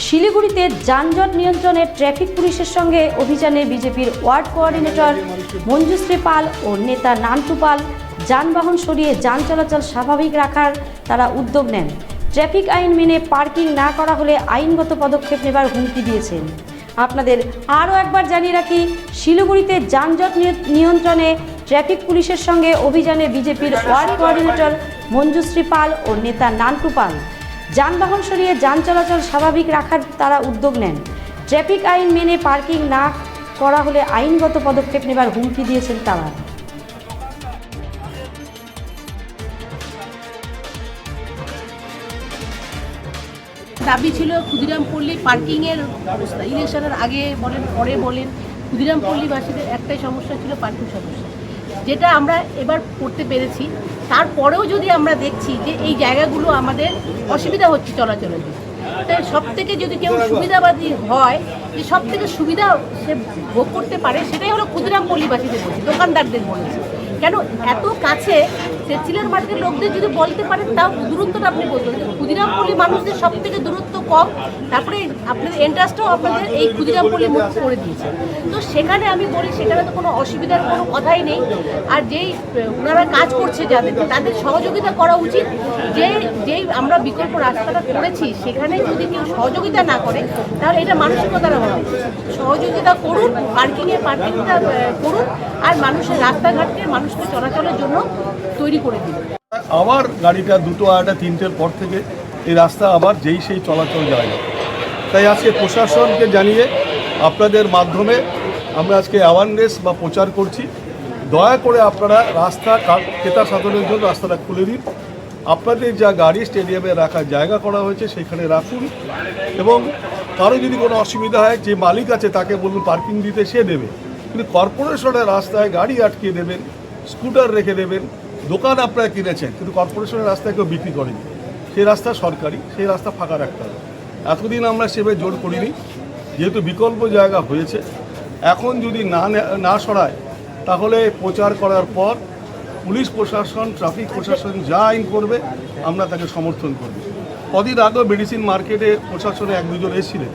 শিলিগুড়িতে যানজট নিয়ন্ত্রণে ট্রাফিক পুলিশের সঙ্গে অভিযানে বিজেপির ওয়ার্ড কোঅর্ডিনেটর মঞ্জুশ্রী পাল ও নেতা নান্টু পাল। যানবাহন সরিয়ে যান চলাচল স্বাভাবিক রাখার তারা উদ্যোগ নেন। ট্রাফিক আইন মেনে পার্কিং না করা হলে আইনগত পদক্ষেপ নেবার হুমকি দিয়েছেন। আপনাদের আরও একবার জানিয়ে রাখি, শিলিগুড়িতে যানজট নিয়ন্ত্রণে ট্রাফিক পুলিশের সঙ্গে অভিযানে বিজেপির ওয়ার্ড কোঅর্ডিনেটর মঞ্জুশ্রী পাল ও নেতা নান্টু পাল। যানবাহন সরিয়ে যান চলাচল স্বাভাবিক রাখার তারা উদ্যোগ নেন। ট্রাফিক আইন মেনে পার্কিং না করা হলে আইনগত পদক্ষেপ নেবার হুমকি দিয়েছেন তারা। দাবি ছিল ক্ষুদিরামপল্লী পার্কিংয়ের অবস্থা। ইলেকশনের আগে বলেন পরে বলেন, ক্ষুদিরামপল্লীবাসীদের একটাই সমস্যা ছিল পার্কিং সমস্যা, যেটা আমরা এবার করতে পেরেছি। তারপরেও যদি আমরা দেখছি যে এই জায়গাগুলো আমাদের অসুবিধা হচ্ছে চলাচলের, তাই সব থেকে যদি কেউ সুবিধাবাদী হয়, যে সব থেকে সুবিধা সে ভোগ করতে পারে, সেটাই হলো ক্ষুদিরামপল্লীবাসীদের বলছি, দোকানদারদের বলেছি। কেন এত কাছে চিলের মার্কেটের লোকদের যদি বলতে পারেন, তাও দূরত্বটা আপনি বলতে পারেন। ক্ষুদিরামপল্লী মানুষদের সব থেকে দূরত্ব কম, তারপরে আপনাদের এন্ট্রান্সটাও আপনাদের এই ক্ষুদিরামপল্লী মুখ করে দিয়েছে। তো সেখানে আমি বলি, সেখানে তো কোনো অসুবিধার কোনো কথাই নেই। আর যেই ওনারা কাজ করছে যাদের, তাদের সহযোগিতা করা উচিত। যেই আমরা বিকল্প রাস্তাটা করেছি, সেখানে যদি কেউ সহযোগিতা না করে, তাহলে এটা মানসিকতার অভাব। সহযোগিতা করুন, পার্কিংটা করুন, আর মানুষের রাস্তাঘাটকে মানুষকে চলাচলের জন্য তৈরি করে দিন। আবার গাড়িটা 2টো 3টের পর থেকে এই রাস্তা আবার যেই সেই চলাচল যায় না। তাই আজকে প্রশাসনকে জানিয়ে আপনাদের মাধ্যমে আমরা আজকে অ্যাওয়ারনেস বা প্রচার করছি। দয়া করে আপনারা রাস্তা ক্রেতা সাধনের জন্য রাস্তাটা খুলে দিন। আপনাদের যা গাড়ি স্টেডিয়ামে রাখার জায়গা করা হয়েছে সেখানে রাখুন, এবং কারো যদি কোনো অসুবিধা হয়, যে মালিক আছে তাকে বলুন পার্কিং দিতে, সে দেবে। কিন্তু কর্পোরেশনের রাস্তায় গাড়ি আটকে দেবেন, স্কুটার রেখে দেবেন। দোকান আপনারা কিনেছেন, কিন্তু কর্পোরেশনের রাস্তায় কেউ বিক্রি করেনি, সেই রাস্তা সরকারি, সেই রাস্তা ফাঁকা রাখতে হবে। এতদিন আমরা সেভাবে জোর করিনি, যেহেতু বিকল্প জায়গা হয়েছে। এখন যদি না সরায়, তাহলে প্রচার করার পর পুলিশ প্রশাসন, ট্রাফিক প্রশাসন যা আইন করবে আমরা তাকে সমর্থন করব। কদিন আগেও মেডিসিন মার্কেটে প্রশাসনে 1-2 জন এসেছিলেন,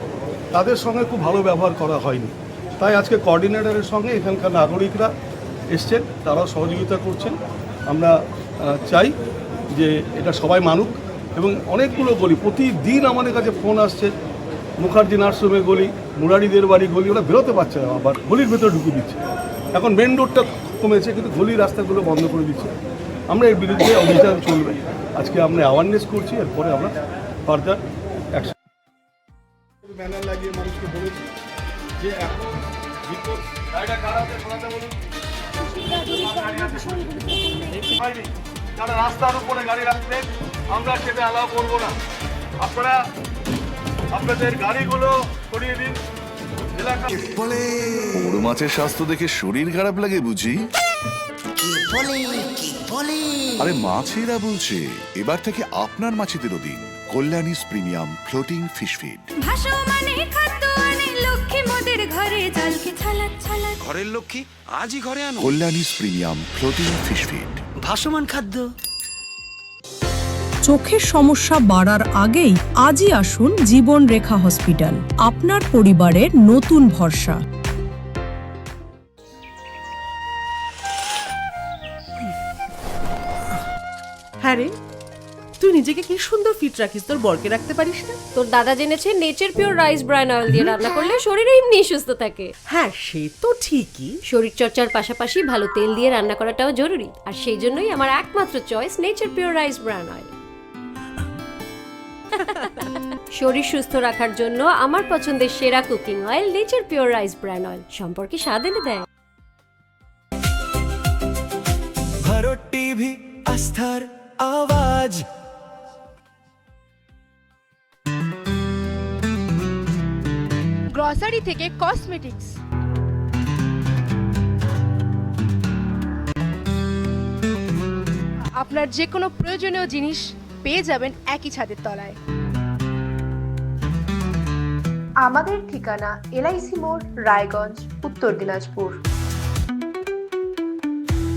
তাদের সঙ্গে খুব ভালো ব্যবহার করা হয়নি। তাই আজকে কোঅর্ডিনেটরের সঙ্গে এখানকার নাগরিকরা এসছেন, তারাও সহযোগিতা করছেন। আমরা চাই যে এটা সবাই মানুক। এবং অনেকগুলো গলি, প্রতিদিন আমাদের কাছে ফোন আসছে, মুখার্জি নার্সিংহোমের গলি, মুরারিদের বাড়ি গলি, ওরা বেরোতে পারছে না, আবার গলির ভেতরে ঢুকে দিচ্ছে। এখন মেন রোডটা কমেছে, কিন্তু গলির রাস্তাগুলো বন্ধ করে দিচ্ছে। আমরা এর বিরুদ্ধে অভিযান চলবে। আজকে আমরা অ্যাওয়ারনেস করছি, এরপরে আমরা ফার্দার অ্যাকশন। ব্যানার লাগিয়ে মানুষকে বলেছি যে এখন যারা রাস্তার উপরে গাড়ি রাখবেন, আমরা সেটা অ্যালাউ করবো না। আপনারা আপনাদের গাড়িগুলো সরিয়ে দিন। বড় মাছের স্বাস্থ্য দেখে শরীর খারাপ লাগে বুঝি? আরে মাছেরা বলছে, এবার থেকে আপনার মাছেদেরও দিন কল্যাণীস প্রিমিয়াম ফ্লোটিং ফিশ ফিড। ঘরের লক্ষ্মী আজই ঘরে আনো কল্যাণীস প্রিমিয়াম ফ্লোটিং ফিশ ফিড, ভাসমান খাদ্য। চোখের সমস্যা বাড়ার আগেই আজই আসুন জীবন রেখা হসপিটাল, আপনার পরিবারের নতুন ভরসা। হ্যাঁ রে, তুই নিজেকে কি সুন্দর ফিট রাখিস, তোর বরকে রাখতে পারিস না? তোর দাদা জেনেছে nature pure rice bran oil দিয়ে রান্না করলে শরীর এমনি সুস্থ থাকে। হ্যাঁ, সে তো ঠিকই। শরীর চর্চার পাশাপাশি ভালো তেল দিয়ে রান্না করাটাও জরুরি, আর সেই জন্যই আমার একমাত্র choice nature pure rice bran oil. শরীর সুস্থ রাখার জন্য আমার পছন্দের সেরা cooking oil nature pure rice bran oil, সম্পর্কে স্বাদ এনে দেয়। ভারত টিভি, আস্থার আওয়াজ। গ্রসারি থেকে কসমেটিক্স, আপনার যে কোনো প্রয়োজনীয় জিনিস পেয়ে যাবেন একই ছাদের তলায়। আমাদের ঠিকানা LIC মোড়, রায়গঞ্জ, উত্তর দিনাজপুর।